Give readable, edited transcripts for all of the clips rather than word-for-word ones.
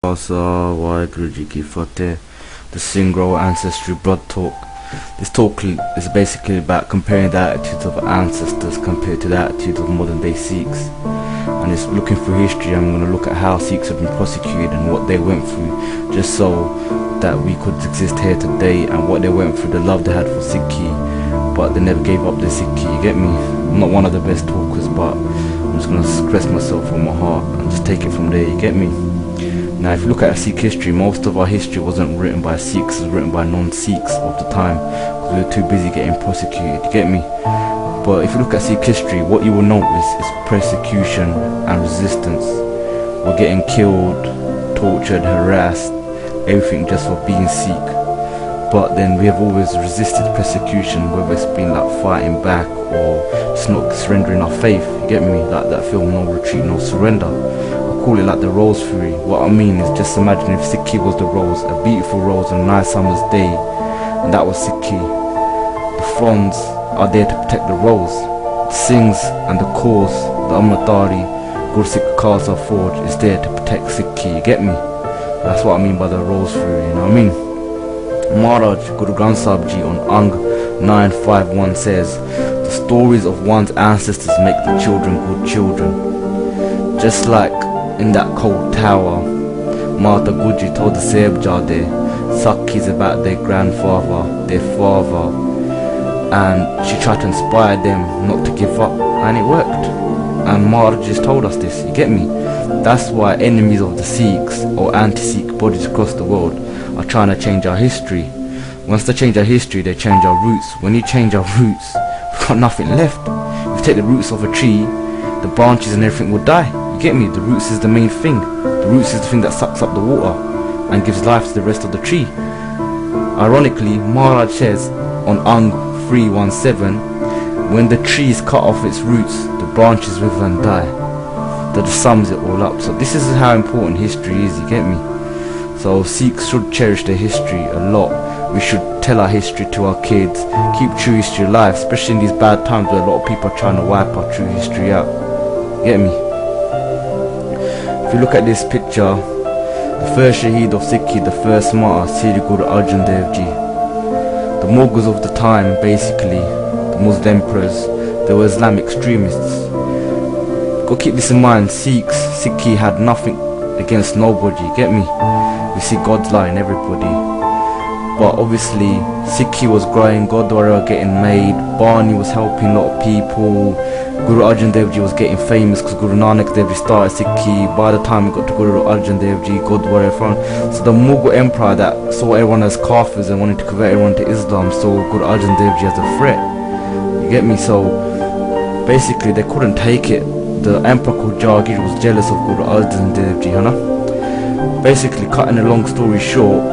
KHALSA, Waheguru Ji Ki Fateh, the Singhrow Ancestry Blood Talk. This talk is basically about comparing the attitudes of our ancestors compared to the attitudes of modern day Sikhs. And it's looking through history. I'm going to look at how Sikhs have been prosecuted and what they went through just so that we could exist here today, and what they went through, the love they had for Sikhi, but they never gave up their Sikhi, you get me? I'm not one of the best talkers, but I'm just going to express myself from my heart and just take it from there, you get me? Now if you look at Sikh history, most of our history wasn't written by Sikhs, it was written by non-Sikhs of the time, because we were too busy getting prosecuted, you get me? But if you look at Sikh history, what you will notice is persecution and resistance. We're getting killed, tortured, harassed, everything just for being Sikh. But then we have always resisted persecution, whether it's been like fighting back or just not surrendering our faith, you get me? Like that film No Retreat, No Surrender. I call it like the rose theory. What I mean is, just imagine if Sikhi was the rose, a beautiful rose on a nice summer's day, and that was Sikhi. The fronds are there to protect the rose. The Singhs and the cause, the AMRITSAR, Guru Sikh Khalsa Forge, is there to protect Sikhi, you get me? That's what I mean by the rose theory, you know what I mean? Maharaj Guru Granth Sahib Ji on Ang 951 says, the stories of one's ancestors make the children good children. Just like in that cold tower, Mata Guji told the Sahibzade Sakhis about their grandfather, their father, and she tried to inspire them not to give up, and it worked. And Maharaj just told us this, you get me? That's why enemies of the Sikhs or anti-Sikh bodies across the world are trying to change our history. Once they change our history, they change our roots. When you change our roots, we've got nothing left. If you take the roots of a tree, the branches and everything will die. You get me? The roots is the main thing. The roots is the thing that sucks up the water and gives life to the rest of the tree. Ironically, Maharaj says on Ang 317, when the tree is cut off its roots, the branches wither and die. That sums it all up. So this is how important history is, you get me? So Sikhs should cherish their history a lot. We should tell our history to our kids, keep true history alive, especially in these bad times where a lot of people are trying to wipe our true history out. Get me? If you look at this picture, the first Shaheed of Sikhi, the first martyr, Sri Guru Arjan Dev Ji. The Mughals of the time, basically, the Muslim emperors, they were Islamic extremists. Got to keep this in mind, Sikhi had nothing against nobody, get me? We see God's light in everybody. But obviously, Sikhi was growing, Gurdwara were getting made, Barney was helping a lot of people, Guru Arjan Dev Ji was getting famous because Guru Nanak Dev Ji started Sikhi. By the time we got to Guru Arjan Dev Ji, Gurdwara, so the Mughal Empire that saw everyone as Kafirs and wanted to convert everyone to Islam saw Guru Arjan Dev Ji as a threat. You get me? So basically they couldn't take it. The emperor called Jahangir was jealous of Guru Arjan Dev Ji, you know? Basically, cutting a long story short,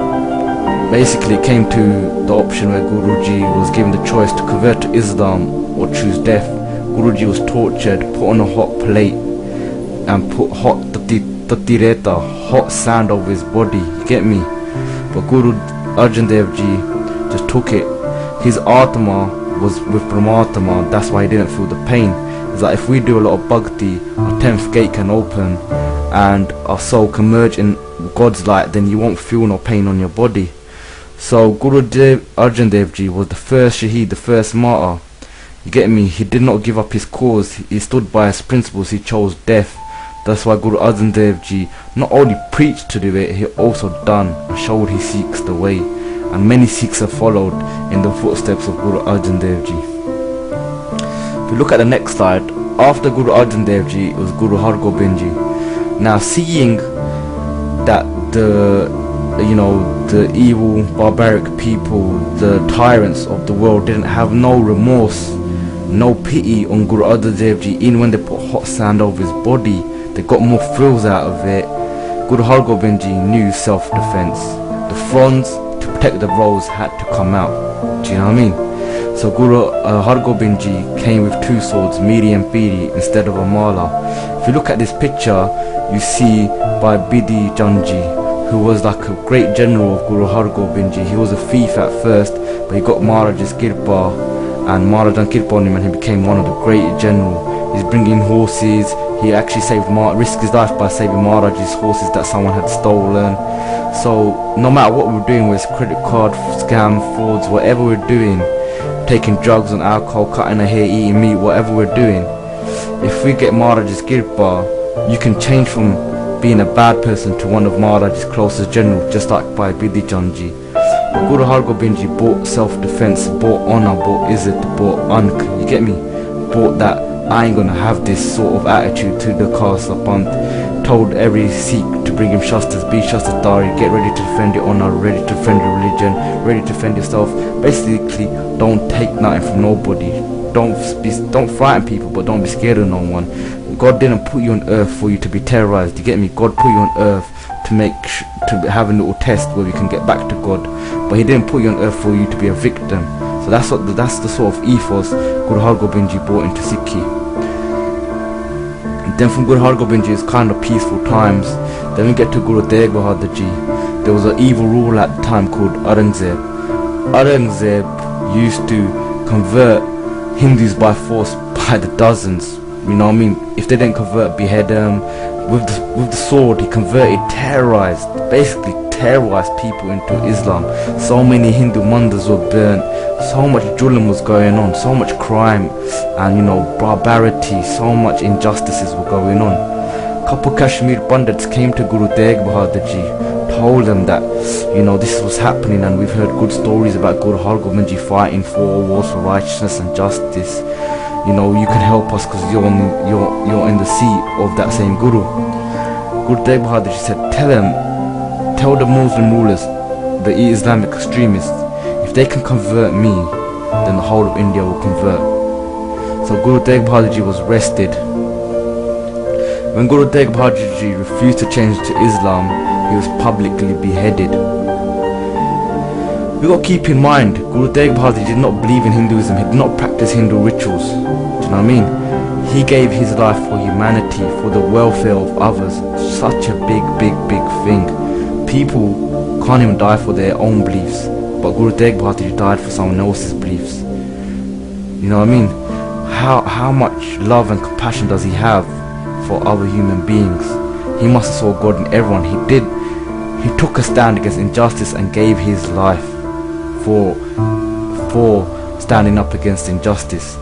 basically it came to the option where Guruji was given the choice to convert to Islam or choose death. Guruji was tortured, put on a hot plate and put hot tatireta, hot sand over his body, you get me? But Guru Arjan Dev Ji just took it. His Atma was with Brahmatma, that's why he didn't feel the pain. It's like if we do a lot of bhakti, our 10th gate can open and our soul can merge in God's light, then you won't feel no pain on your body. So Guru Arjan Dev Ji was the first Shaheed, the first martyr. You get me? He did not give up his cause, he stood by his principles, he chose death. That's why Guru Arjan Dev Ji not only preached to do it, he also done and showed his Sikhs the way. And many Sikhs have followed in the footsteps of Guru Arjan Dev Ji. If you look at the next slide, after Guru Arjan Dev Ji, it was Guru Hargobind Ji. Now seeing that the evil barbaric people, the tyrants of the world didn't have no remorse, no pity on Guru Arjan Dev Ji, even when they put hot sand over his body, they got more thrills out of it. Guru Hargobind Ji knew self-defense. The fronds to protect the rose had to come out. Do you know what I mean? So Guru Hargobind Ji came with two swords, Miri and Piri, instead of a mala. If you look at this picture, you see by Bidi Janji, who was like a great general of Guru Hargobind Ji. He was a thief at first, but he got Maharaj's Kirpa and Maharajan Kirpa on him, and he became one of the great general. He's bringing horses. He actually risked his life by saving Maharaj's horses that someone had stolen. So no matter what we're doing, with credit card scam, frauds, whatever we're doing, taking drugs and alcohol, cutting our hair, eating meat, whatever we're doing, if we get Maharaj's Kirpa, you can change from being a bad person to one of Maharaj's closest generals, just like by Bidhi Chandji. But Guru Har Gobind Ji bought self-defense, bought honor, bought izzat, bought ank, you get me? Bought that I ain't gonna have this sort of attitude to the Khalsa Panth. Told every Sikh to bring him Shastras, be Shastradhari, get ready to defend your honor, ready to defend your religion, ready to defend yourself. Basically, don't take nothing from nobody. Don't frighten people, but don't be scared of no one. God didn't put you on earth for you to be terrorized, you get me? God put you on earth to have a little test where we can get back to God, but He didn't put you on earth for you to be a victim. So that's the sort of ethos Guru Har Gobind Ji brought into Sikhi. Then from Guru Har Gobind Ji's kind of peaceful times, then we get to Guru Tegh Bahadur Ji. There was an evil ruler at the time called Aurangzeb. Aurangzeb used to convert Hindus by force by the dozens. You know what I mean? If they didn't convert, behead them. With the sword, he converted, basically terrorized people into Islam. So many Hindu mandirs were burnt. So much julam was going on. So much crime and barbarity. So much injustices were going on. Couple Kashmir Pandits came to Guru Tegh Bahadur Ji, told them that this was happening, and we've heard good stories about Guru Har Gobind Ji fighting for wars for righteousness and justice. You can help us because you're in the seat of that same Guru. Guru Tegh Bahadur Ji said, tell the Muslim rulers, the Islamic extremists, if they can convert me, then the whole of India will convert. So Guru Tegh Bahadur Ji was arrested. When Guru Tegh Bahadur Ji refused to change to Islam, he was publicly beheaded. We got to keep in mind, Guru Tegh Bahadur Ji did not believe in Hinduism, he did not practice Hindu rituals. Do you know what I mean? He gave his life for humanity, for the welfare of others. Such a big thing. People can't even die for their own beliefs, but Guru Tegh Bahadur Ji died for someone else's beliefs. You know what I mean? How much love and compassion does he have for other human beings? He must have saw God in everyone. He took a stand against injustice and gave his life for standing up against injustice.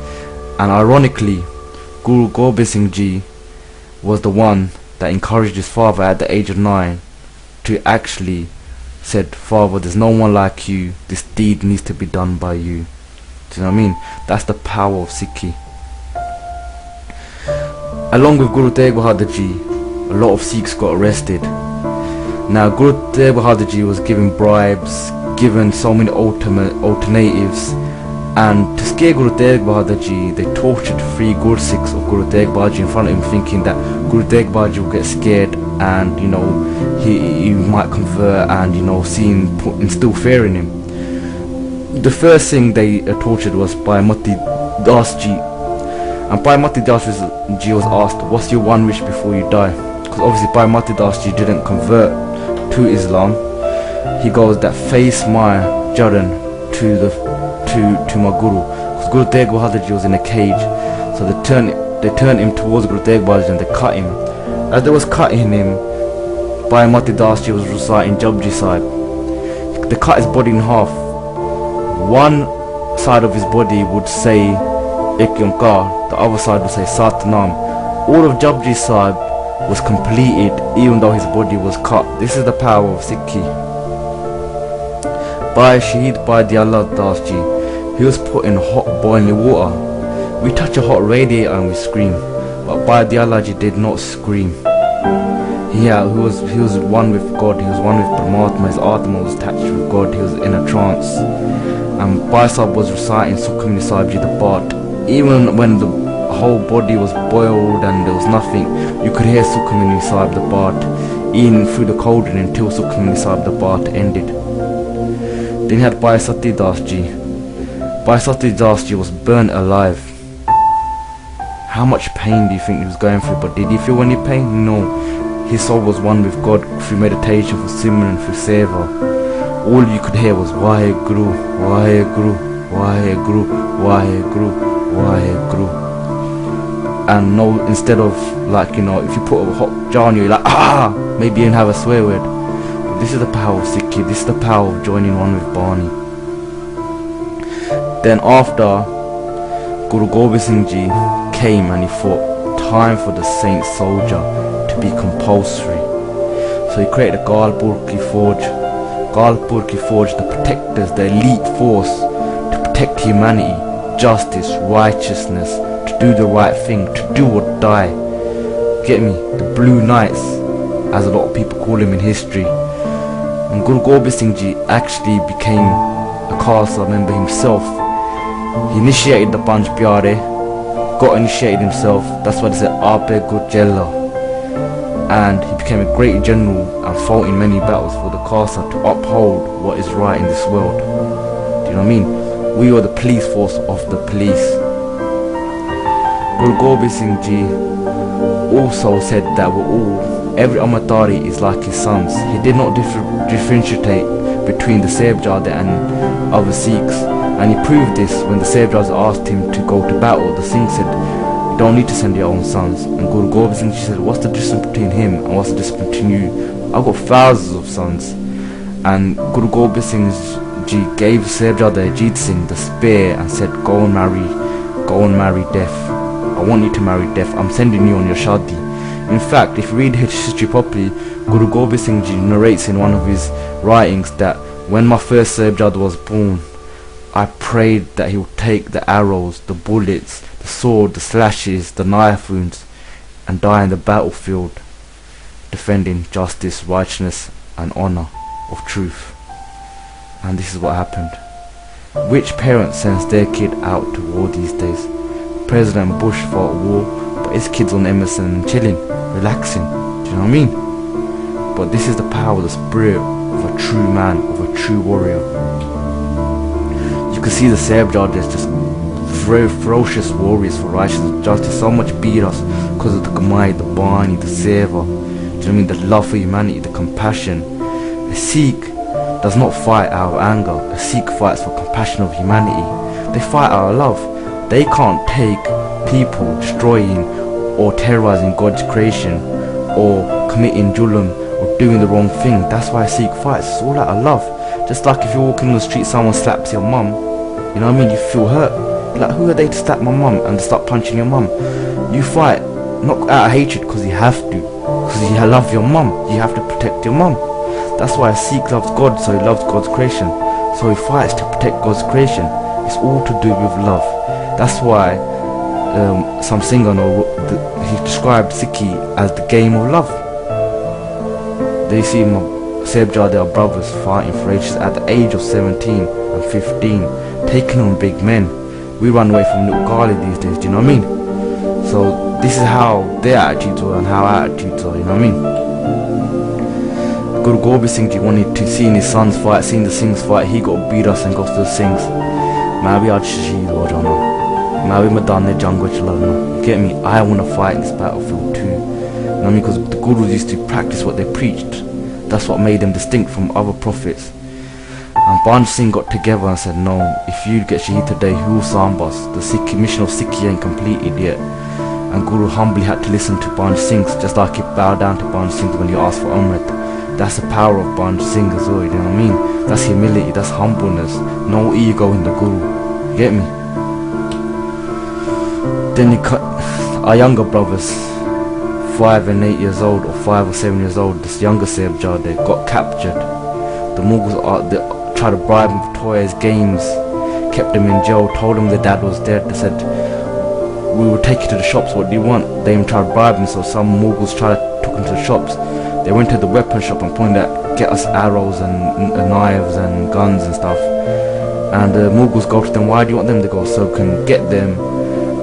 And ironically, Guru Gobind Singh Ji was the one that encouraged his father at the age of 9 to actually said, "Father, there's no one like you, this deed needs to be done by you." Do you know what I mean? That's the power of Sikhi. Along with Guru Tegh Bahadur Ji, a lot of Sikhs got arrested. Now Guru Tegh Bahadur Ji was given bribes, given so many alternatives, and to scare Guru Tegh Bahadur Ji, they tortured 3 Gursikhs of Guru Tegh Bahadur Ji in front of him, thinking that Guru Tegh Bahadur Ji will get scared and he might convert and instill fear in him. The first thing they tortured was Bhai Das Ji, and Bhai Das Ji was asked, "What's your one wish before you die?" Because obviously Bhai Das Ji didn't convert to Islam. He goes that face my Jaran to my Guru, because Guru Tegh Bahadur Ji was in a cage. So they turned him towards Guru Tegh Bahadur Ji and they cut him. As they was cutting him, Bhai Das Ji was reciting Japji Sahib. They cut his body in half. One side of his body would say Ek Onkar, the other side would say Satnam. All of Japji Sahib was completed even though his body was cut. This is the power of Sikhi. Bhai PATIALA Das Ji, he was put in hot boiling water. We touch a hot radiator and we scream, but PATIALA Ji did not scream. He was one with God, he was one with Paramatma, his Atma was attached with God, he was in a trance. And Bhai Sahib was reciting SUKHDEV Sahib Ji the Bhat. Even when the whole body was boiled and there was nothing, you could hear SUKHDEV Sahib the Bhat, even through the cauldron until SUKHDEV Sahib the Bhat ended. Then you had Bhai Sati Das Ji. Bhai Sati Das Ji was burnt alive. How much pain do you think he was going through? But did he feel any pain? No. His soul was one with God through meditation, through Simran, through Seva. All you could hear was Waheguru, Waheguru, Waheguru, Waheguru, Waheguru. and no, instead of like, you know, if you put a hot jar on you, you're like, ah, maybe you didn't have a swear word. But this is the power of Sikhi, this is the power of joining one with Barney. Then after, Guru Gobind Singh Ji came and he thought, time for the Saint Soldier to be compulsory. So he created a Galpur-ki Fauj. Galpur-ki Fauj, the protectors, the elite force to protect humanity, justice, righteousness, to do the right thing, to do or die. Get me? The Blue Knights, as a lot of people call him in history. And Guru Gobind Singh Ji actually became a Khalsa member himself. He initiated the Panch Pyare, got initiated himself, that's why they said Ape Gujella. And he became a great general and fought in many battles for the Khalsa to uphold what is right in this world. Do you know what I mean? We are the police force of the police. Guru Gobind Singh Ji also said that every Amatari is like his sons. He did not differentiate between the Sahibzade and other Sikhs, and he proved this when the Sahibzades asked him to go to battle. The Singh said, you don't need to send your own sons. And Guru Gobind Singh Ji said, what's the difference between him and what's the difference between you? I've got thousands of sons. And Guru Gobind Singh Ji gave Sahibzade Ajit Singh the spear and said, go and marry death. I want you to marry death. I'm sending you on your shadi. In fact, if you read history properly, Guru Gobind Singh Ji narrates in one of his writings that when my first Sahibzade was born, I prayed that he would take the arrows, the bullets, the sword, the slashes, the knife wounds, and die in the battlefield, defending justice, righteousness, and honor of truth. And this is what happened. Which parent sends their kid out to war these days? President Bush fought a war, but his kid's on Emerson chilling, relaxing. Do you know what I mean? But this is the power, the spirit of a true man, of a true warrior. You can see the Sahibzades just very ferocious warriors for righteousness and justice. So much beat us because of the Gamai, the Barney, the Seva. Do you know what I mean? The love for humanity, the compassion. A Sikh does not fight out of anger. A Sikh fights for compassion of humanity. They fight out of love. They can't take people destroying or terrorizing God's creation or committing julum or doing the wrong thing. That's why a Sikh fights. It's all out of love. Just like if you're walking on the street, someone slaps your mum, you know what I mean, you feel hurt. Like, who are they to slap my mum and start punching your mum? You fight, not out of hatred, because you have to. Because you love your mum, you have to protect your mum. That's why a Sikh loves God, so he loves God's creation. So he fights to protect God's creation. It's all to do with love. That's why some singer, he described Sikhi as the game of love. They see my Sahibzade are brothers fighting for ages at the age of 17 and 15, taking on big men. We run away from little Gali these days, do you know what I mean? So this is how their attitudes are and how our attitudes are, you know what I mean? Guru Gobind Singh Ji wanted to see his sons fight, seeing the Singhs fight. He got beat us and got to the Singhs. मैं भी आज शहीद हो जाना, मैं भी मैदान में जंग में लड़ना. Get me? I want to fight in this battlefield too. You know what I mean? Because the Gurus used to practice what they preached. That's what made them distinct from other prophets. And Banj Singh got together and said, no, if you get shaheed today, who will samba us? The Sikh mission of Sikhi ain't completed yet. And Guru humbly had to listen to Banj Singh, just like he bowed down to Banj Singh when he asked for Amrit. That's the power of Banj Singh as well, you know what I mean? That's humility, that's humbleness, no ego in the Guru. You get me? Then he cut our younger brothers, 5 and 8 years old, or 5 or 7 years old, this younger Sahibzade got captured. The Mughals tried to bribe him for toys, games, kept him in jail, told him their dad was dead. They said, we will take you to the shops, what do you want? They even tried to bribe him, so some Mughals took him to the shops. They went to the weapon shop and pointed out, get us arrows and knives and guns and stuff. And the Mughals go to them, why do you want them to go? So we can get them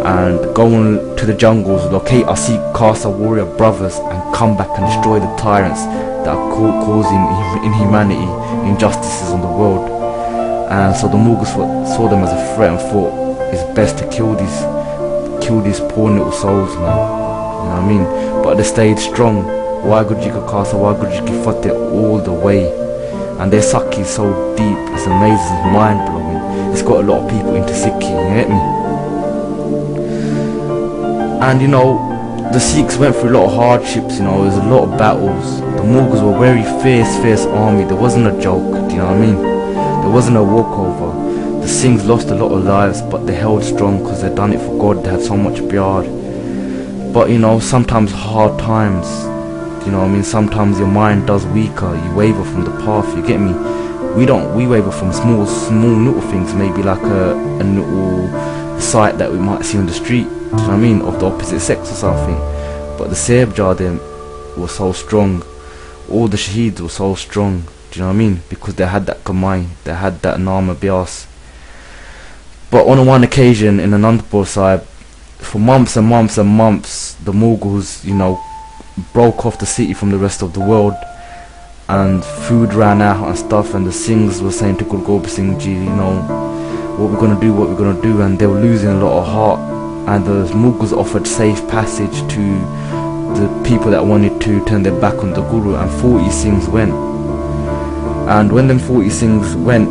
and go to the jungles, locate our Sikh Khalsa warrior brothers and come back and destroy the tyrants that are causing inhumanity, injustices on the world. And so the Mughals saw them as a threat and thought it's best to kill these poor little souls, man. You know what I mean? But they stayed strong. Waheguru Ji Ka Khalsa, Waheguru Ji Ki Fateh all the way. And their Sakhi is so deep, it's amazing, it's mind blowing. It's got a lot of people into Sikhi, you get me? And you know, the Sikhs went through a lot of hardships, you know, there was a lot of battles. The Mughals were a very fierce army. There wasn't a joke, do you know what I mean? There wasn't a walkover. The Singhs lost a lot of lives, but they held strong because they'd done it for God. They had so much pyar. But you know, sometimes hard times, you know what I mean, sometimes your mind does weaker, you waver from the path, you get me? We waver from small little things, maybe like a little sight that we might see on the street, do you know what I mean, of the opposite sex or something. But the Sebjar them were so strong, all the Shaheeds were so strong, do you know what I mean, because they had that Kamai, they had that Nama Bias. But on one occasion in Anandapur Sahib, for months and months and months, the Mughals, you know, broke off the city from the rest of the world, and food ran out and stuff, and the Singhs were saying to Guru Gobind Singh Ji, you know, what we're gonna do, and they were losing a lot of heart, and the Mughals offered safe passage to the people that wanted to turn their back on the Guru, and 40 Singhs went. And when them 40 Singhs went,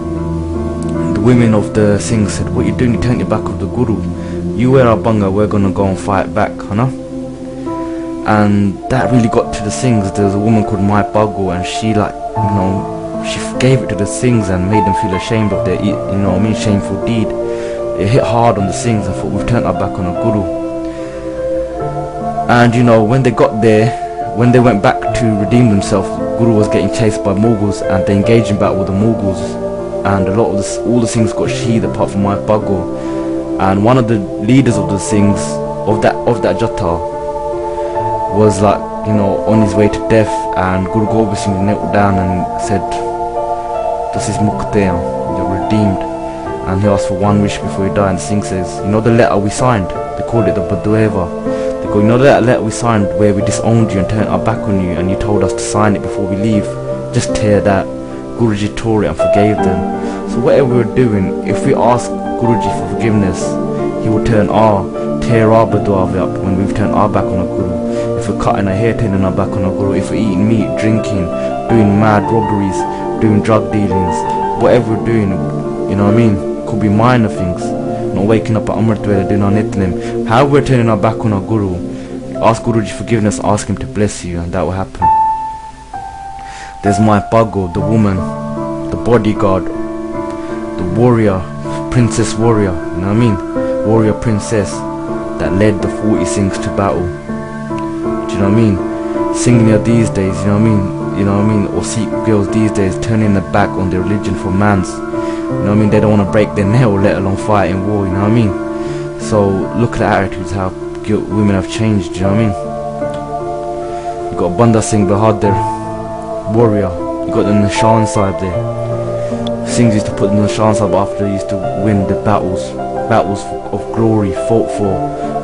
the women of the Singhs said, what you doing, you turn your back on the Guru, you wear our banga, we're gonna go and fight back, you know. And that really got to the Singhs. There was a woman called Mai Bagu, and she, like, you know, she gave it to the Singhs and made them feel ashamed of their, you know what I mean, shameful deed. It hit hard on the Singhs and thought, we've turned our back on a Guru. And you know, when they got there, when they went back to redeem themselves, the Guru was getting chased by Mughals, and they engaged in battle with the Mughals, and a lot of all the Singhs got shaheed apart from Mai Bagu. And one of the leaders of the Singhs, of that Jatha, was, like, you know, on his way to death, and Guru Gobind Singh knelt down and said, this is Mukhtair, you're redeemed. And he asked for one wish before he died, and Singh says, you know the letter we signed, they called it the Badueva, they go, you know that letter we signed where we disowned you and turned our back on you, and you told us to sign it before we leave, just tear that. Guruji tore it and forgave them. So whatever we're doing, if we ask Guruji for forgiveness, he will tear our Badueva up when we've turned our back on a Guru. If we're cutting our hair, turning our back on our Guru, if we're eating meat, drinking, doing mad robberies, doing drug dealings, whatever we're doing, you know what I mean, could be minor things, not waking up at AMRITSAR, doing our nitlim. How we're turning our back on our Guru, ask Guruji forgiveness, ask him to bless you, and that will happen. There's Mai Bagu, the woman, the bodyguard, the warrior, princess warrior, you know what I mean, warrior princess that led the 40 Singhs to battle. Do you know what I mean? Singhnia these days, you know what I mean, or Sikh girls these days turning their back on their religion for man's. You know what I mean? They don't want to break their nail, let alone fight in war, you know what I mean? So look at the attitudes, how women have changed, you know what I mean? You got Banda Singh Bahadur, warrior. You got the Nishan Sahib there. Singhs used to put the Nishan Sahib after they used to win the battles of glory, fought for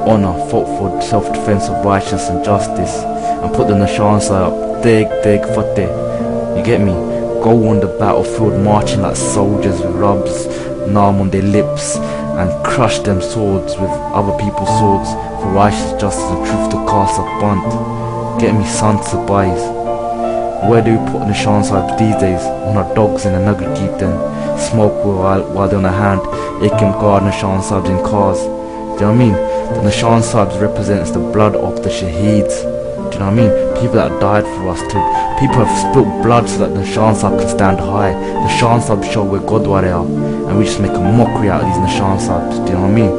honor, fought for self-defense of righteousness and justice, and put the Nishan Sahib up, Deg Fateh, you get me? Go on the battlefield marching like soldiers with rubs, naam on their lips, and crush them swords with other people's swords for righteous justice and truth to cast a PANTH. Get me, Sant Sabais. Where do we put Nishan Sahibs these days? On our dogs in a Nagar Kirtan, smoke while they're on a hand, Ekim guard Nishan Sahibs in cars. Do you know what I mean? The Nishan Sahibs represents the blood of the Shaheeds. Do you know what I mean? People that died for us too. People have spilled blood so that the Nishan Sahib can stand high. The Nishan Sahib show where Gurdwara are, and we just make a mockery out of these Nishan Sahibs. Do you know what I mean?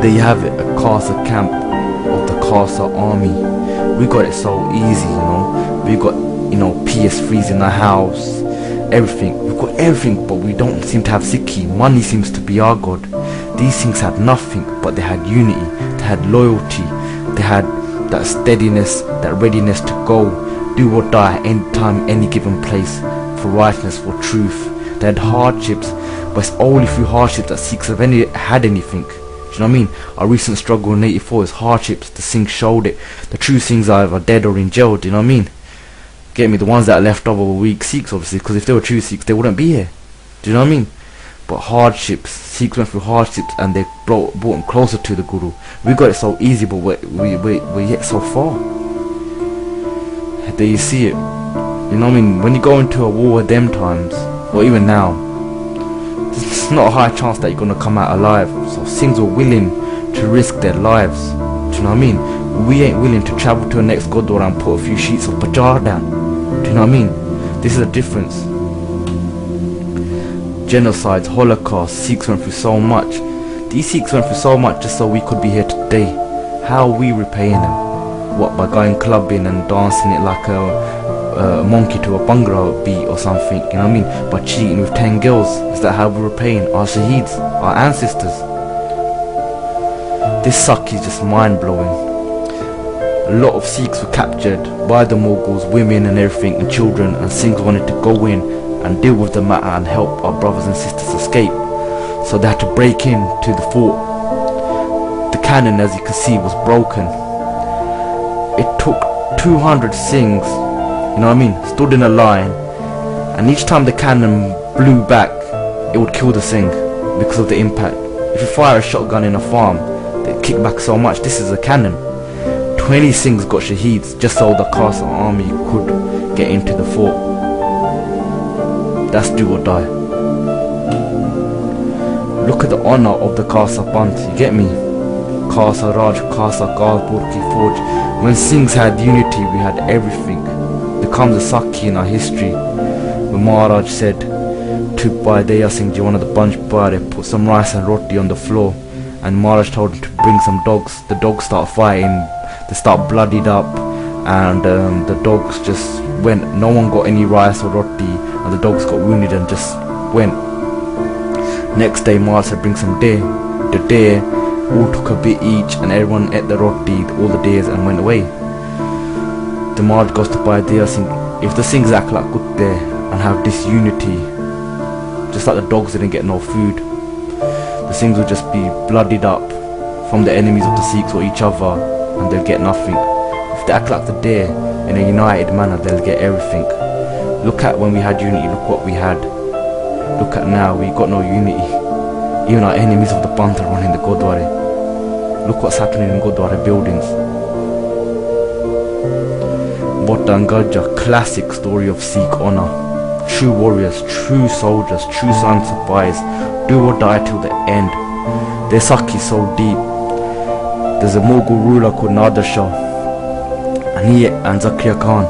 There you have it, a KHALSA camp of the KHALSA army. We got it so easy, you know. We got, you know, PS3s in the house, everything. We've got everything, but we don't seem to have Sikhi. Money seems to be our god. These things had nothing, but they had unity, they had loyalty, they had that steadiness, that readiness to go, do or die, anytime, any given place, for righteousness, for truth. They had hardships, but it's only through hardships that Sikhs have had anything. Do you know what I mean? Our recent struggle in 84 is hardships. The Singhs showed it. The true Singhs are either dead or in jail. Do you know what I mean? Get me? The ones that are left over were weak Sikhs, obviously, because if they were true Sikhs, they wouldn't be here. Do you know what I mean? But hardships, Sikhs went through hardships, and they brought them closer to the Guru. We got it so easy, but we're yet so far. There you see it. You know what I mean? When you go into a war at them times, or even now, there's not a high chance that you're gonna come out alive. So Singhs were willing to to risk their lives. Do you know what I mean? We ain't willing to travel to the next Gurdwara and put a few sheets of bachar down. Do you know what I mean? This is a difference. Genocides, Holocaust, Sikhs went through so much. These Sikhs went through so much just so we could be here today. How are we repaying them? What, by going clubbing and dancing it like a monkey to a bhangra beat or something? You know what I mean? By cheating with 10 girls. Is that how we're repaying our shaheeds, our ancestors? This suck is just mind-blowing. A lot of Sikhs were captured by the Mughals, women and everything, and children, and Singhs wanted to go in and deal with the matter and help our brothers and sisters escape. So they had to break into the fort. The cannon, as you can see, was broken. It took 200 Singhs, you know what I mean, stood in a line, and each time the cannon blew back, it would kill the Singh because of the impact. If you fire a shotgun in a farm, they kick back so much. This is a cannon. 20 Singhs got shaheeds just so the Khalsa army could get into the fort. That's do or die. Look at the honor of the Khalsa Panth, you get me? Khalsa Raj, Khalsa Galpur ki Fauj. When Singhs had unity, we had everything. There comes a Sakhi in our history when Maharaj said to Bhai Singh Ji, one of the bunch Bhai, put some rice and roti on the floor, and Maharaj told him to bring some dogs. The dogs start fighting, they start bloodied up, and the dogs just went. No one got any rice or roti, and the dogs got wounded and just went. Next day Maharaj said bring some deer. The deer all took a bit each, and everyone ate the roti, all the deers, and went away. The Maharaj goes to Bhai Singh, if the Singhs act like good there and have this unity, just like the dogs didn't get no food, the Singhs will just be bloodied up from the enemies of the Sikhs or each other, and they'll get nothing. If they act like the deer in a united manner, they'll get everything. Look at when we had unity, look what we had. Look at now, we got no unity. Even our enemies of the Panth are running the Gurdwara. Look what's happening in Gurdwara buildings. Botta and Gajja, classic story of Sikh honor. True warriors, true soldiers, true sons of Bhais, do or die till the end. Their Sakhi is so deep. There's a Mughal ruler called Nader Shah, and he and Zakriya Khan,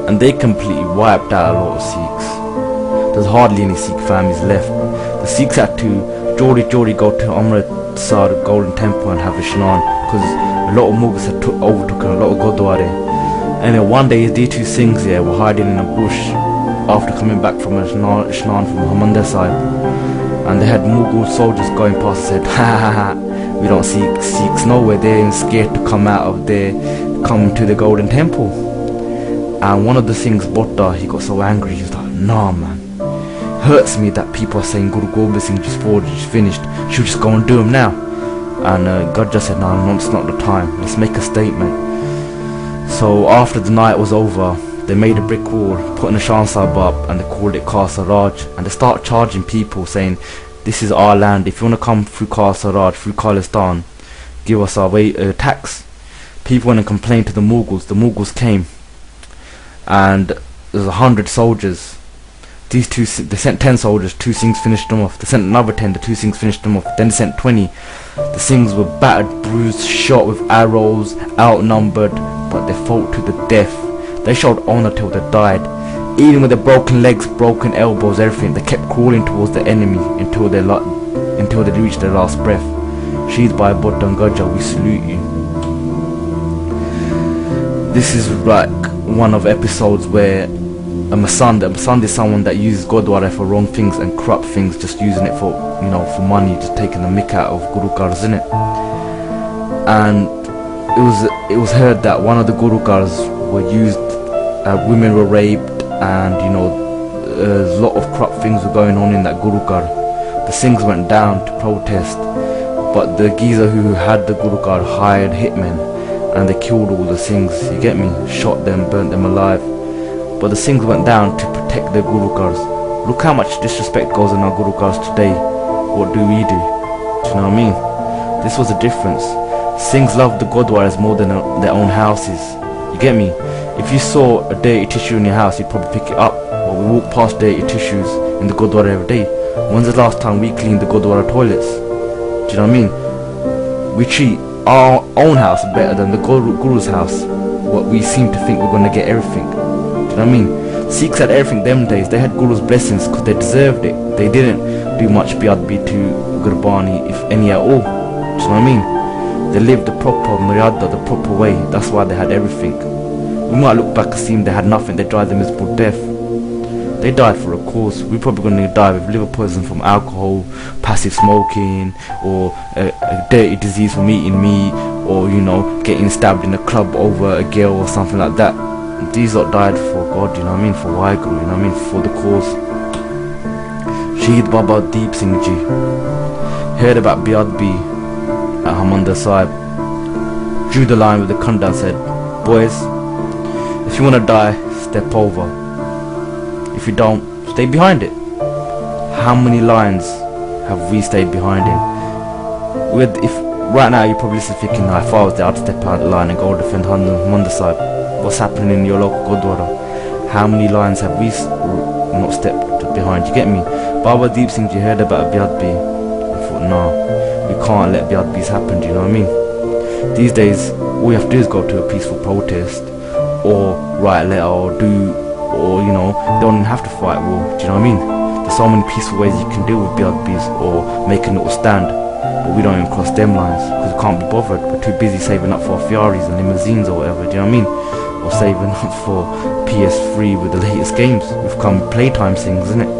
and they completely wiped out a lot of Sikhs. There's hardly any Sikh families left. The Sikhs had to Jodi go to Amritsar Golden Temple and have a shnan, because a lot of Mughals had overtook a lot of Gurdwara. And then one day these two Singhs here were hiding in a bush after coming back from a shnan from Harmandir Sahib, and they had Mughal soldiers going past and said, ha ha ha, we don't see Sikhs nowhere, they're scared to come out of there, come to the Golden Temple. And one of the Singhs, Botta, he got so angry, he was like, nah man, hurts me that people are saying Guru Gobind Singh just forged, just finished, should just go and do him now. And God just said, no, it's not the time, let's make a statement. So after the night was over, they made a brick wall, put in a Shan Sahib up, and they called it Khalsa Raj, and they start charging people saying, this is our land, if you want to come through Khalsa Raj, through KHALISTAN, give us our tax. People went and complained to the Mughals came, and there's 100 soldiers. These two, they sent 10 soldiers, 2 Singhs finished them off, they sent another 10, the 2 Singhs finished them off, then they sent 20. The Singhs were battered, bruised, shot with arrows, outnumbered, but they fought to the death. They showed honor till they died. Even with their broken legs, broken elbows, everything, they kept crawling towards the enemy until they reached their last breath. She's by Botta and Gajja, we salute you. This is like one of episodes where a Masand is someone that uses Gurdwara for wrong things and corrupt things, just using it for, you know, for money, just taking the mick out of Guru Kars, in it. And it was heard that one of the Guru Kars were used, women were raped, and you know, a lot of corrupt things were going on in that Guru Kar. The Singhs went down to protest, but the Geezer who had the Guru Kar hired hitmen, and they killed all the Singhs, you get me, shot them, burnt them alive. But the Singhs went down to protect their Guru Kars. Look how much disrespect goes on our Guru Kars today. What do we do? Do you know what I mean? This was the difference. Singhs loved the Gurdwaras more than their own houses. You get me? If you saw a dirty tissue in your house, you'd probably pick it up. Or we walk past dirty tissues in the Gurdwara every day. When's the last time we cleaned the Gurdwara toilets? Do you know what I mean? we treat our own house better than the Guru's house. What we seem to think we're gonna get everything. Do you know what I mean? Sikhs had everything them days. They had Guru's blessings because they deserved it. They didn't do much biyadbi to Gurbani, if any at all. Do you know what I mean? They lived the proper Maryada, the proper way. That's why they had everything. We might look back and see they had nothing. They died a miserable death. They died for a cause. We're probably going to die with liver poison from alcohol, passive smoking, or a dirty disease from eating meat, or, you know, getting stabbed in a club over a girl or something like that. These lot died for God, you know what I mean, for Waheguru, you know what I mean, for the cause. Shaheed Baba Deep Singh Ji heard about Biyadbi at Harmandir Sahib, drew the line with the Khanda and said, boys, if you want to die, step over. If you don't, stay behind it. How many lines have we stayed behind in? If right now you're probably thinking, if I was there, I'd step out the line and go defend Harmandir Sahib. What's happening in your local Gurdwara? How many lines have we not stepped behind? You get me? Baba Deep Singh Ji heard about Biyadbi. I thought, no, we can't let Biyadbis happen. Do you know what I mean? These days, all you have to do is go to a peaceful protest, or write a letter, or you know, don't even have to fight war. Do you know what I mean? There's so many peaceful ways you can deal with Biyadbis, or make a little stand. But we don't even cross them lines because we can't be bothered. We're too busy saving up for our Ferraris and limousines or whatever. Do you know what I mean? Or saving up for PS3 with the latest games. We've come playtime things, isn't it?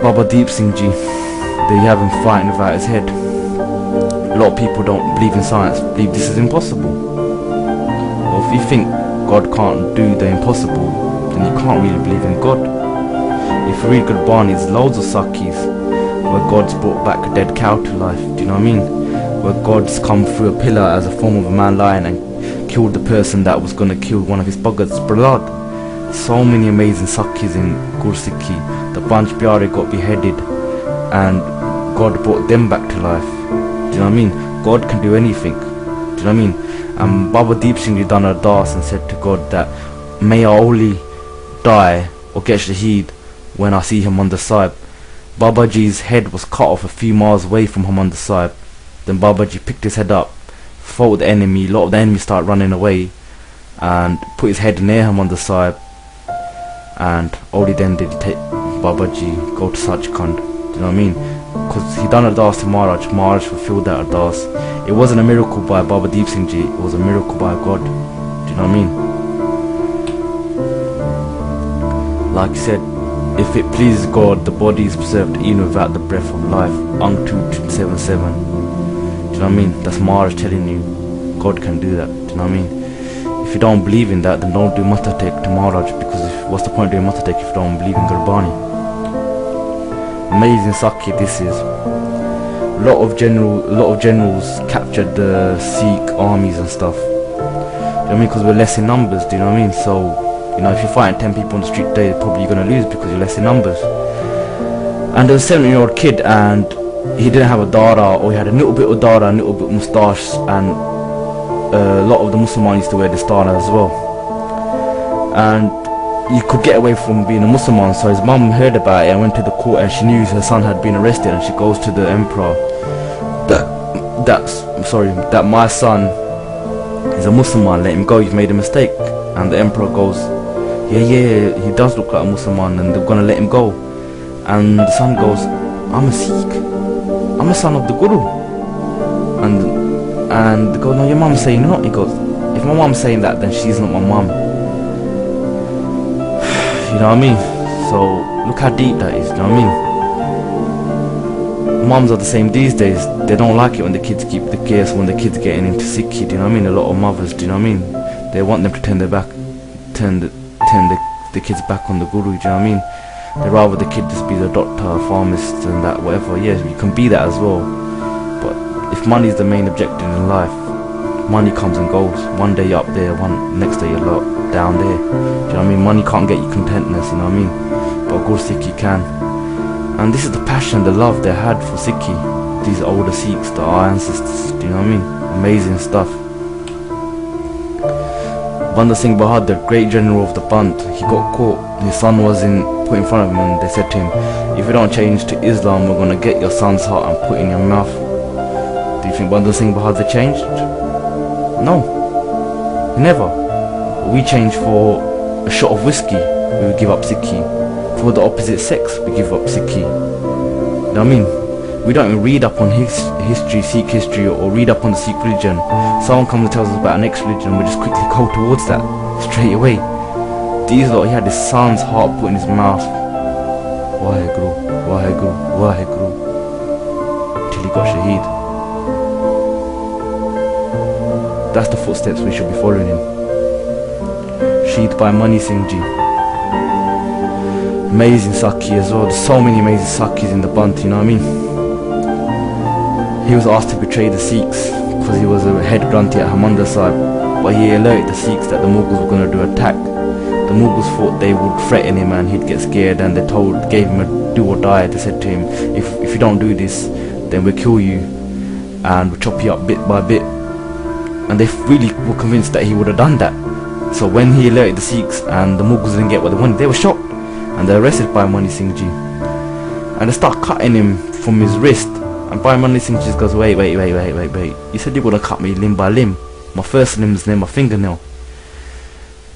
Baba Deep Singh Ji, they have him fighting without his head. A lot of people don't believe in science, believe this is impossible. Well, if you think God can't do the impossible, then you can't really believe in God. If you read Gurbani, there's loads of Sakhis where God's brought back a dead cow to life. Do you know what I mean? Where God's come through a pillar as a form of a man lion and killed the person that was going to kill one of his buggers, Prahlad. So many amazing Sakhis in Gursikhi. The Panch Pyare got beheaded and God brought them back to life. Do you know what I mean? God can do anything. Do you know what I mean? Baba Deep Singh Ji done ardas and said to God that may I only die or get shaheed when I see Harmandir Sahib. Babaji's head was cut off a few miles away from Harmandir Sahib. Then Babaji picked his head up, fought the enemy. A lot of the enemy started running away and put his head near Harmandir Sahib, and only then did he take Babaji go to Sachkhand. Do you know what I mean? Because he done ardas to Maharaj fulfilled that ardas. It wasn't a miracle by Baba Deep Singh Ji, it was a miracle by God. Do you know what I mean? Like he said, if it pleases God, the body is preserved even without the breath of life. Ang 277. Do you know what I mean? That's Maharaj telling you God can do that. Do you know what I mean? If you don't believe in that, then don't do Matatek to Maharaj, because what's the point of doing Matatek if you don't believe in Gurbani? Amazing Sakhi this is. A lot of generals captured the Sikh armies and stuff. Do you know what I mean? Because we're less in numbers. Do you know what I mean? So, you know, if you're fighting 10 people on the street today, probably you're gonna lose because you're less in numbers. And there was a 7-year-old kid, and he didn't have a dara, or he had a little bit of dara, a little bit of moustache, and a lot of the Muslims used to wear this dara as well. And you could get away from being a Muslim, so his mum heard about it and went to the court, and she knew her son had been arrested, and she goes to the emperor that my son is a Muslim, let him go, you've made a mistake. And the emperor goes, yeah, he does look like a Muslim, and they're gonna let him go. And the son goes, I'm a Sikh, I'm a son of the Guru. And they go, no, your mum's saying you're not. He goes, if my mum's saying that, then she's not my mum. You know what I mean? So look how deep that is. You know what I mean? Mums are the same these days. They don't like it when the kids keep the gears, when the kids getting into Sikhi. Do you know what I mean? A lot of mothers. Do you know what I mean? They want them to turn the kids back on the Guru. Do you know what I mean? They rather the kid just be the doctor, pharmacist, and that whatever. Yes, you can be that as well. But if money is the main objective in life, money comes and goes. One day you're up there, next day you're down there. Do you know what I mean? Money can't get you contentness, you know what I mean? But good Sikhi can. And this is the passion, the love they had for Sikhi. These older Sikhs, our ancestors, do you know what I mean? Amazing stuff. Banda Singh Bahadur, great general of the Panth, he got caught. His son was put in front of him, and they said to him, if you don't change to Islam, we're going to get your son's heart and put it in your mouth. Do you think Bandha Singh Bahadur changed? No, he never. We change for a shot of whiskey, we would give up Sikhi. For the opposite sex, we give up Sikhi. You know what I mean? We don't even read up on history, Sikh history, or read up on the Sikh religion. Someone comes and tells us about our next religion, we just quickly go towards that straight away. These lot, he had his son's heart put in his mouth. Waheguru, Waheguru, Waheguru, till he got shaheed. That's the footsteps we should be following him. Shaheed by Mani Singh Ji. Amazing Sakhi as well. There's so many amazing Sakhis in the Panth, you know what I mean? He was asked to betray the Sikhs because he was a head grunty at Amritsar, but he alerted the Sikhs that the Mughals were going to do attack. The Mughals thought they would threaten him and he'd get scared, and they gave him a do or die. They said to him, if you don't do this, then we'll kill you and we'll chop you up bit by bit. And they really were convinced that he would have done that. So when he alerted the Sikhs and the Mughals didn't get what they wanted, they were shocked and they're arrested by Mani Singh Ji. And they start cutting him from his wrist. And Bhai Mani Singh just goes, wait. You said you were going to cut me limb by limb. My first limb's near my fingernail.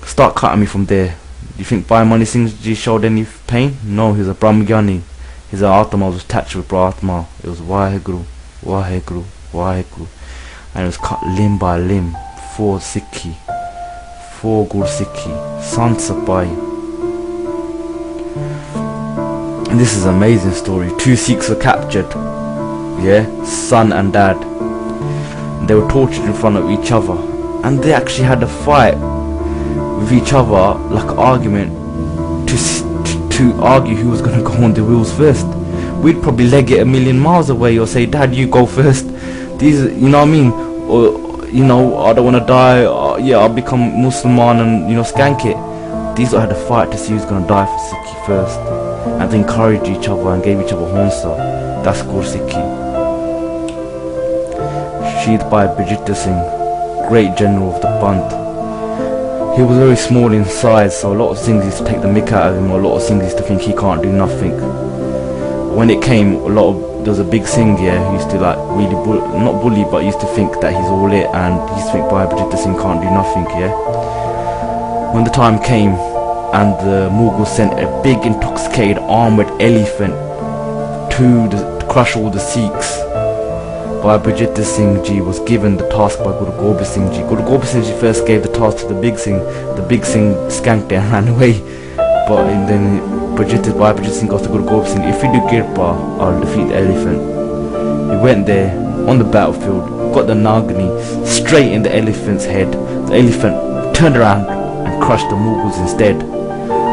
Start cutting me from there. Do you think Bhai Mani Singh Ji showed any pain? No, he was a Brahmgyani. His Atma was attached with Brahma. It was Waheguru, Waheguru, Waheguru. And it was cut limb by limb. 4 Sikhi, 4 Gursikhi, Sant Sapai. And this is an amazing story. 2 Sikhs were captured. Yeah, son and dad. They were tortured in front of each other, and they actually had a fight with each other, like an argument, to argue who was going to go on the wheels first. We'd probably leg it a million miles away or say, Dad, you go first. These, you know what I mean? Or, you know, I don't want to die, yeah, I'll become Musliman and, you know, skank it. These lot had a fight to see who's going to die for Sikhi first, and they encouraged each other and gave each other honsa. That's Gursikhi. Shaheed by Brigitte Singh, great general of the Panth. He was very small in size, so a lot of Singhs used to take the mick out of him, or a lot of Singhs used to think he can't do nothing. When it came, there was a big Singh, yeah, who used to like really not bully, but used to think that he's all it, and he used to think Bhai Brigitte Singh can't do nothing, yeah. When the time came, and the Mughals sent a big intoxicated armoured elephant to crush all the Sikhs, Bhai Brigitte Singh Ji was given the task by Guru Gobind Singh Ji. Guru Gobind Singh Ji first gave the task to the big Singh. The big Singh skanked it and ran away. But then Bhai Brigitte Singh goes to Guru Gobind Singh, if you do Kirpa, I'll defeat the elephant. He went there on the battlefield, got the Nagini straight in the elephant's head. The elephant turned around and crushed the Mughals instead.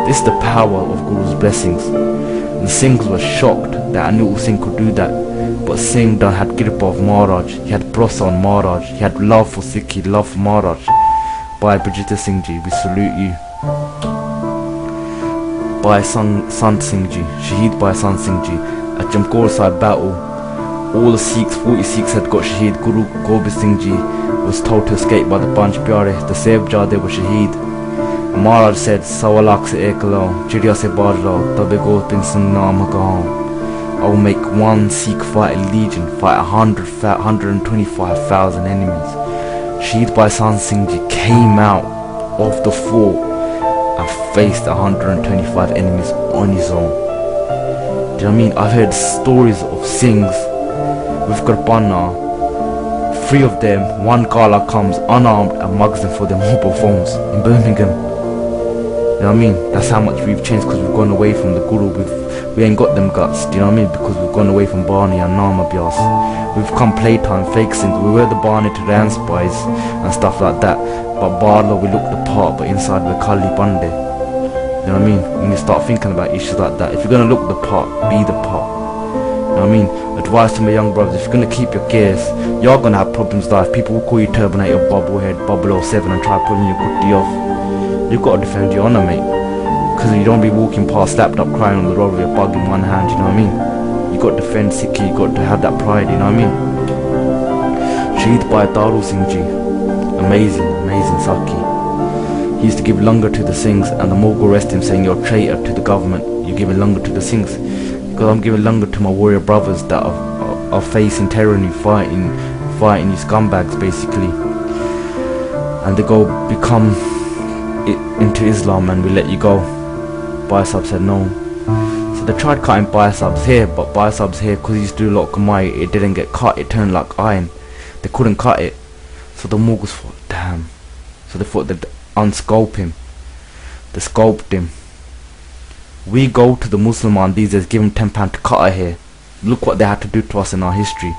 This is the power of Guru's blessings. The Singhs were shocked that Anu Singh could do that. But Singh had Kirpa of Maharaj, he had Bhrosa on Maharaj, he had love for Sikhi, love for Maharaj. Bhai Brigitte Singh Ji, we salute you. Bhai Sant Singh Ji, Shaheed Bhai Sant Singh Ji. At Jamkor Sahib battle, all the Sikhs, 40 Sikhs had got Shaheed. Guru Gobind Singh Ji was told to escape by the Panch Pyare, the Sahibzade were Shaheed. Maharaj said, Sawa lakh se ek lao, chidiya se baaj lao, tabe Gobind Singh naam kahao. I will make one Sikh fight a legion, fight 125,000 enemies. Shaheed Bhai Sant Singh Ji came out of the fort and faced 125 enemies on his own. Do you know what I mean? I've heard stories of Singhs with Kirpana. 3 of them, 1 Kala comes unarmed and mugs them for their mobile phones in Birmingham. You know what I mean? That's how much we've changed, because we've gone away from the Guru. We ain't got them guts, do you know what I mean? Because we've gone away from Barney and Nama Bias. We've come playtime, fake Singhs. We wear the Barney to dance boys and stuff like that. But Barla, we look the part, but inside we're Kali Bande. You know what I mean? When you start thinking about issues like that, if you're going to look the part, be the part. You know what I mean? Advice to my young brothers, if you're going to keep your gears, you're going to have problems like people will call you Turbinator, Bubblehead, 007 and try pulling your goodie off. You've got to defend your honour, mate. Because you don't be walking past slapped up crying on the road with a bug in one hand, you know what I mean? You got to defend Sikhi, you got to have that pride, you know what I mean? Shaheed Bhai Daru Singh Ji, amazing Sakhi. He used to give langar to the Singhs, and the Mughal arrested him saying, you're a traitor to the government, you're giving langar to the Singhs. Because I'm giving langar to my warrior brothers that are facing tyranny, fighting fighting you scumbags basically. And they go become into Islam and we let you go. Bayasab said no. So they tried cutting Bayasab's hair, but Bayasab's hair, because he used to do a lot of Kamai, it didn't get cut, it turned like iron. They couldn't cut it. So the Mughals thought, damn. So they thought they'd unsculpt him. They sculpted him. We go to the Muslim these days, give him £10 to cut our hair. Look what they had to do to us in our history.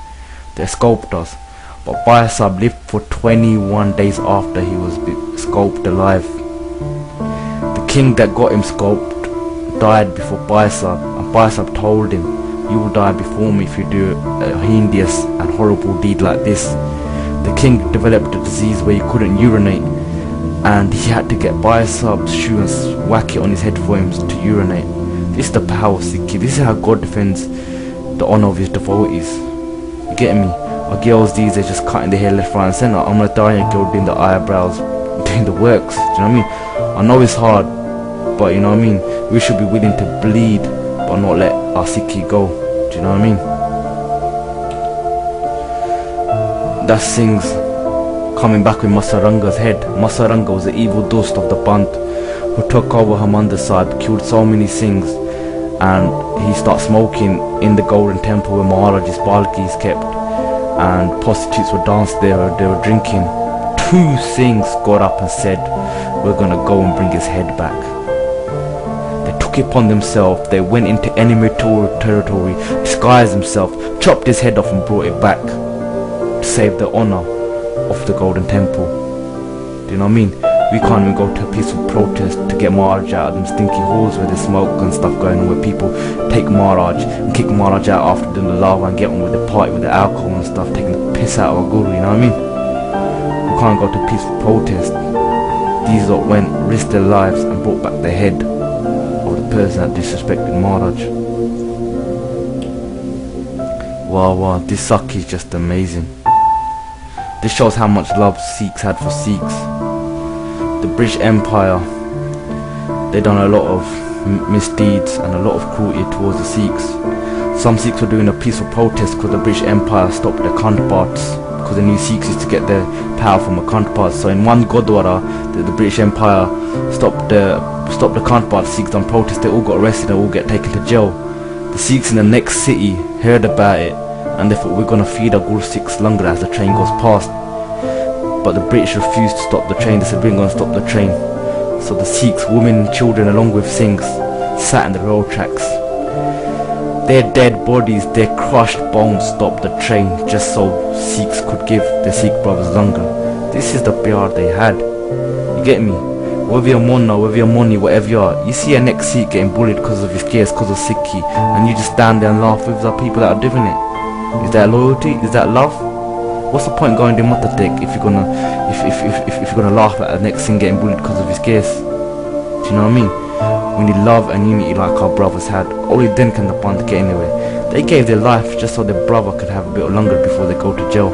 They sculpted us. But Bayasab lived for 21 days after he was sculpted alive. The king that got him sculpted died before Bayasab, and Bayasab told him, you will die before me if you do a heinous and horrible deed like this. The king developed a disease where he couldn't urinate, and he had to get Bayasab's shoe and whack it on his head for him to urinate. This is the power of Sikhi. This is how God defends the honor of his devotees. You get me? Our girls these days just cutting their hair left, right and centre. I'm gonna die a girl doing the eyebrows, doing the works. Do you know what I mean? I know it's hard, but you know what I mean? We should be willing to bleed, but not let our Sikhi go. Do you know what I mean? That's Singh's coming back with Masaranga's head. Masaranga was the evil dust of the PANTH who took over Harmandir Sahib, killed so many Singhs, and he started smoking in the Golden Temple where Maharaja's Balki is kept, and prostitutes were danced there, they were drinking. 2 Singhs got up and said, we're gonna go and bring his head back. They took it upon themselves, they went into enemy territory, disguised themselves, chopped his head off and brought it back to save the honor of the Golden Temple. Do you know what I mean? We can't even go to a peaceful protest to get Maharaj out of them stinky halls where there's smoke and stuff going on, where people take Maharaj and kick Maharaj out after doing the lava and get on with the party with the alcohol and stuff, taking the piss out of our guru, you know what I mean? We can't go to a peaceful protest. These lot went, risked their lives and brought back the head of the person that disrespected Maharaj. Wow, this Sakhi is just amazing. This shows how much love Sikhs had for Sikhs. The British Empire, they done a lot of misdeeds and a lot of cruelty towards the Sikhs. Some Sikhs were doing a peaceful protest because the British Empire stopped the Khandpats, because they knew Sikhs used to get their power from the Khandpats. So in one Gurdwara, the British Empire stopped the Khandpats. Sikhs on protest, they all got arrested and all get taken to jail. The Sikhs in the next city heard about it, and they thought, we're gonna feed our Guru Sikhs longer as the train goes past. But the British refused to stop the train. They said, we're gonna stop the train. So the Sikhs, women and children along with Singhs, sat in the rail tracks. Their dead bodies, their crushed bones stopped the train just so Sikhs could give the Sikh brothers longer. This is the PR they had. You get me? Whether you're Monna, whether you're Moni, whatever you are, you see a next Sikh getting bullied because of his case, because of Sikhi, and you just stand there and laugh with the people that are doing it. Is that loyalty? Is that love? What's the point going to Matatek if you're gonna laugh at the next thing getting bullied because of his case? Do you know what I mean? We need love and unity like our brothers had. Only then can the PANTH get anywhere. They gave their life just so their brother could have a bit longer before they go to jail.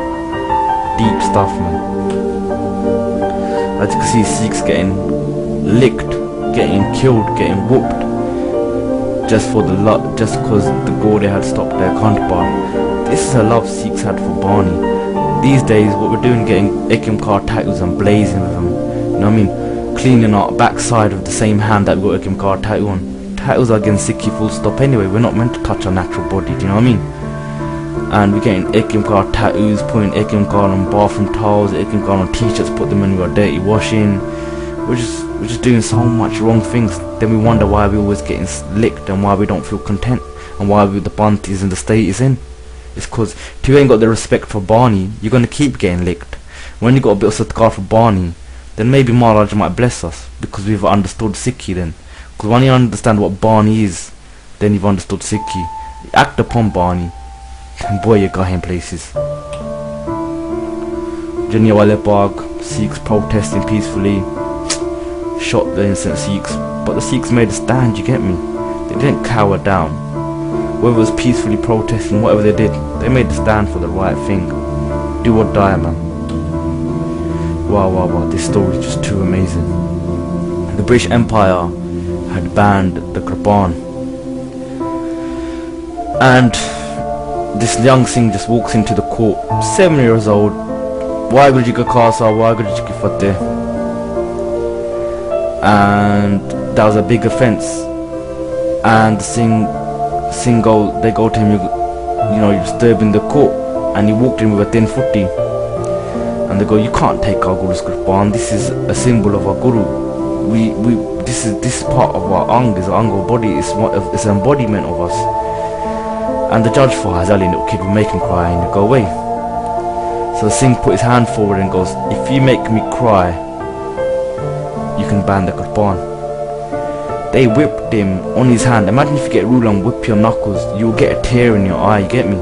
Deep stuff, man. As you can see, Sikhs getting licked, getting killed, getting whooped, just for the lot, just because the Gaude had stopped their Khandpar. This is a love Sikhs had for Barney. These days, what we're doing, getting Ekimkar tattoos and blazing with them. You know what I mean? Cleaning our backside with the same hand that we got Ekimkar tattoo on. Tattoos are against Sikhi full stop anyway. We're not meant to touch our natural body. Do you know what I mean? And we're getting Ekimkar tattoos, putting Ekimkar on bathroom towels, Ekimkar on t-shirts, put them in with our dirty washing. We're just doing so much wrong things. Then we wonder why we're always getting licked and why we don't feel content and why the PANTH is in the state it's in. It's because if you ain't got the respect for Barney, you're going to keep getting licked. When you got a bit of sadhkar for Barney, then maybe Maharaj might bless us, because we've understood Sikhi then. Because when you understand what Barney is, then you've understood Sikhi. You act upon Barney, and boy, you got him places. JALLANDHAR Bagh, Sikhs protesting peacefully, shot the innocent Sikhs, but the Sikhs made a stand, you get me? They didn't cower down. Whether it was peacefully protesting, whatever they did, they made a stand for the right thing. Do or die, man. Wow, this story is just too amazing. The British Empire had banned the Quran, and this young Singh just walks into the court, 7 years old. Waheguru Ji Ka Khalsa, Waheguru Ji Ki Fateh. And that was a big offence. And Singh they go to him, you're disturbing the court. And he walked in with a 10 footy. And they go, you can't take our Guru's Qurban. This is a symbol of our Guru. This is part of our ang, is our body. It's an embodiment of us. And the judge for Hazali, little kid, will make him cry and he'll go away. So Singh put his hand forward and goes, if you make me cry, you can ban the Qurban. They whipped him on his hand. Imagine if you get a ruler and whip your knuckles, you'll get a tear in your eye, you get me?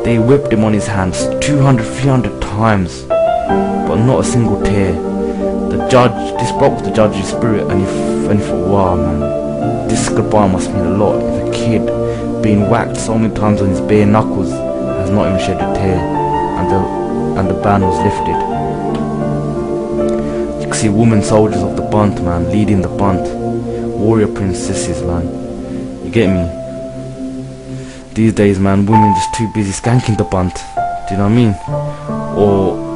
They whipped him on his hands 200, 300 times, but not a single tear. The judge, this broke the judge's spirit, and he thought, wow man, this Qurban must mean a lot. If a kid being whacked so many times on his bare knuckles has not even shed a tear, and the ban was lifted. You can see women soldiers of the PANTH, man, leading the PANTH, warrior princesses, man. You get me? These days, man, women just too busy skanking the PANTH. Do you know what I mean? Or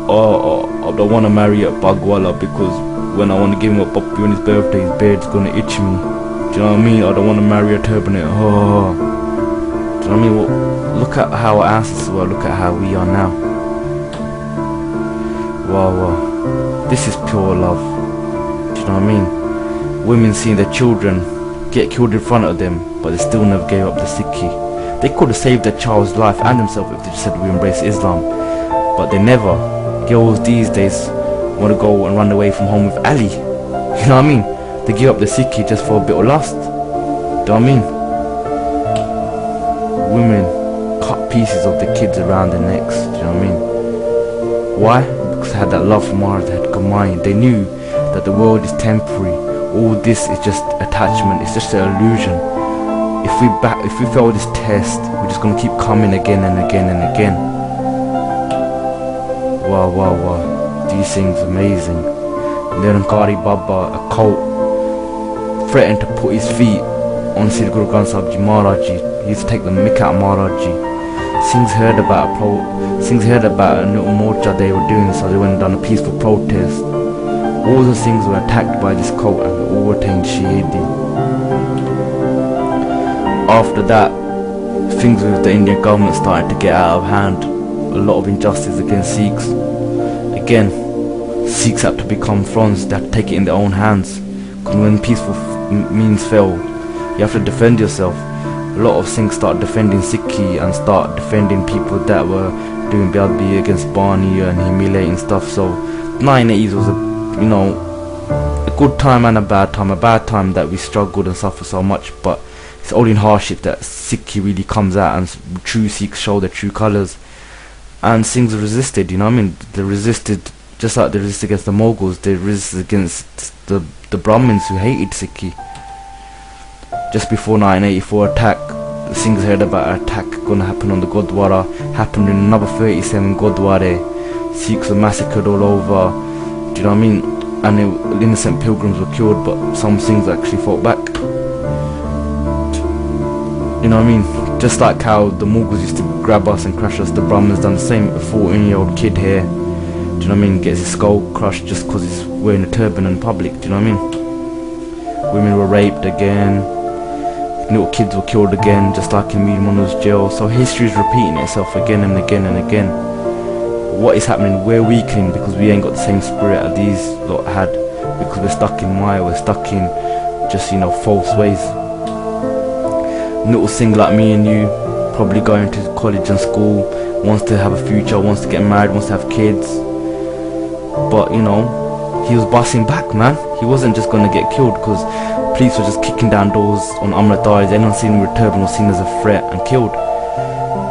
I don't want to marry a Bagwala because when I want to give him a BABBU on his birthday, his beard's gonna itch me. Do you know what I mean? I don't want to marry a turbanet. Oh. Do you know what I mean? Well, look at how our ancestors were. Look at how we are now. Wow. This is pure love. Do you know what I mean? Women seeing their children get killed in front of them, but they still never gave up the Sikhi. They could have saved their child's life and themselves if they just said we embrace Islam, but they never. Girls these days want to go and run away from home with Ali. You know what I mean? They give up the Sikhi just for a bit of lust. Do you know what I mean? Women cut pieces of the kids around their necks. Do you know what I mean? Why? Because they had that love for Mara, they had combined. They knew that the world is temporary. All this is just attachment. It's just an illusion. If we fail this test, we're just gonna keep coming again and again and again. Wow. These things amazing. Nirankari Baba, a cult, threatened to put his feet on Sri Guru Granth Sahib Ji Maharaj Ji. He used to take the mick out of Maharaj Ji. Singh's heard about a little morcha they were doing, so they went and done a peaceful protest. All the Singhs were attacked by this cult and they all attained Shahidi. After that, things with the Indian government started to get out of hand. A lot of injustice against Sikhs. Again, Sikhs had to become fronts. They had to take it in their own hands. Because when peaceful means fail, you have to defend yourself. A lot of Singhs start defending Sikhi and start defending people that were doing BABBU against Barney and humiliating stuff. So 1980s was a good time and a bad time. A bad time that we struggled and suffered so much, but it's only in hardship that Sikhi really comes out and true Sikhs show their true colours. And Singhs resisted, you know what I mean? They resisted, just like they resisted against the Mughals, they resisted against the Brahmins who hated Sikhi. Just before 1984 attack, the Singhs heard about an attack gonna happen on the Gurdwara. Happened in another 37 Gurdwara. Sikhs were massacred all over. Do you know what I mean? And innocent pilgrims were killed, but some Singhs actually fought back. You know what I mean? Just like how the Mughals used to grab us and crush us, the Brahmins done the same. A 14-year-old kid here, do you know what I mean, gets his skull crushed just because he's wearing a turban in public. Do you know what I mean? Women were raped again. Little kids were killed again, just like in Meermanu's jail. So history is repeating itself again and again and again. What is happening? We're weakening because we ain't got the same spirit as these lot had. Because we're stuck in Maya, we're stuck in just, false ways. Little Singh like me and you, probably going to college and school, wants to have a future, wants to get married, wants to have kids. But he was busting back, man. He wasn't just gonna get killed because police were just kicking down doors on AMRITSAR. Anyone seen him with turban was seen as a threat and killed.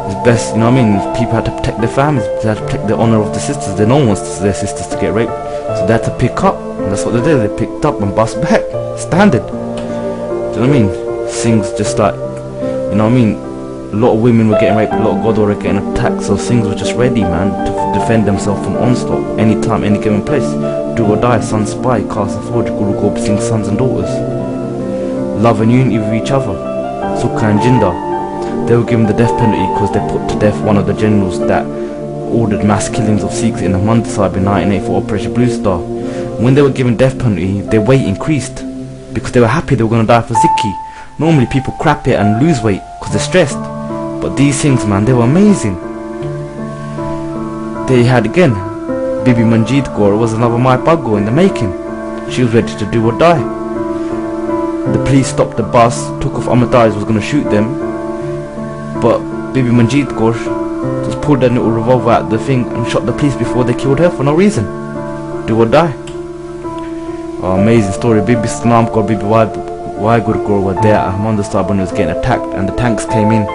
It's best, people had to protect their families, they had to protect the honour of the sisters. No one wants their sisters to get raped, so they had to pick up, and that's what they did. They picked up and bust back. Standard. Do you know what I mean? Singhs just like, a lot of women were getting raped, a lot of Godwara were getting attacked, so Singhs were just ready, man, to defend themselves from onslaught, anytime, any given place. Do or die, son spy, cast and forge, Guru Gobind Singh's sons and daughters. Love and unity with each other, Sukha and Jinder. they were given the death penalty because they put to death one of the generals that ordered mass killings of Sikhs in Amritsar in 1984 Operation Blue Star. When they were given death penalty, their weight increased because they were happy they were going to die for Sikhi. Normally people crap it and lose weight because they're stressed, but these things, man, they were amazing. They had again Bibi Manjeet Kaur was another Mai Bhaggo in the making. She was ready to do or die. The police stopped the bus, took off Amritas, was going to shoot them, but Bibi Manjeet Kaur just pulled a little revolver out the thing and shot the police before they killed her for no reason. Do or die. Oh, amazing story. Bibi Sanam Kaur, Bibi Waigur Kaur were there at Amritsar when it was getting attacked and the tanks came in.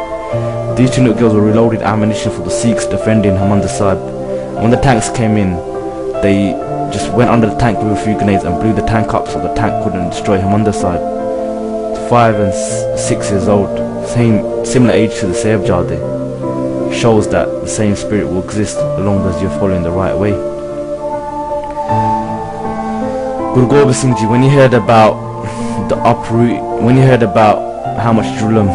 These two little girls were reloaded ammunition for the Sikhs defending Amritsar. When the tanks came in, they just went under the tank with a few grenades and blew the tank up so the tank couldn't destroy Amritsar. 5 and 6 years old, similar age to the Sahibzade, shows that the same spirit will exist as long as you're following the right way. Guru Gobind Singh Ji, when you heard about the uproot, when you heard about how much Julam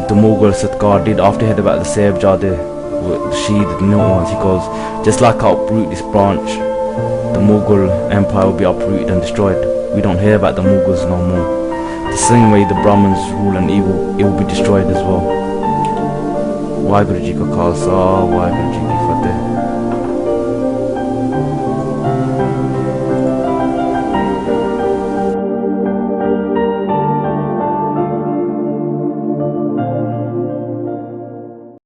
the Mughal Satgar did after he heard about the Sahibzade, she the new ones, he goes, just like I uproot this branch, the Mughal empire will be uprooted and destroyed. We don't hear about the Mughals no more. The same way the Brahmins rule and evil, it will be destroyed as well. Waheguru Ji Ka Khalsa, Waheguru Ji Ki Fateh.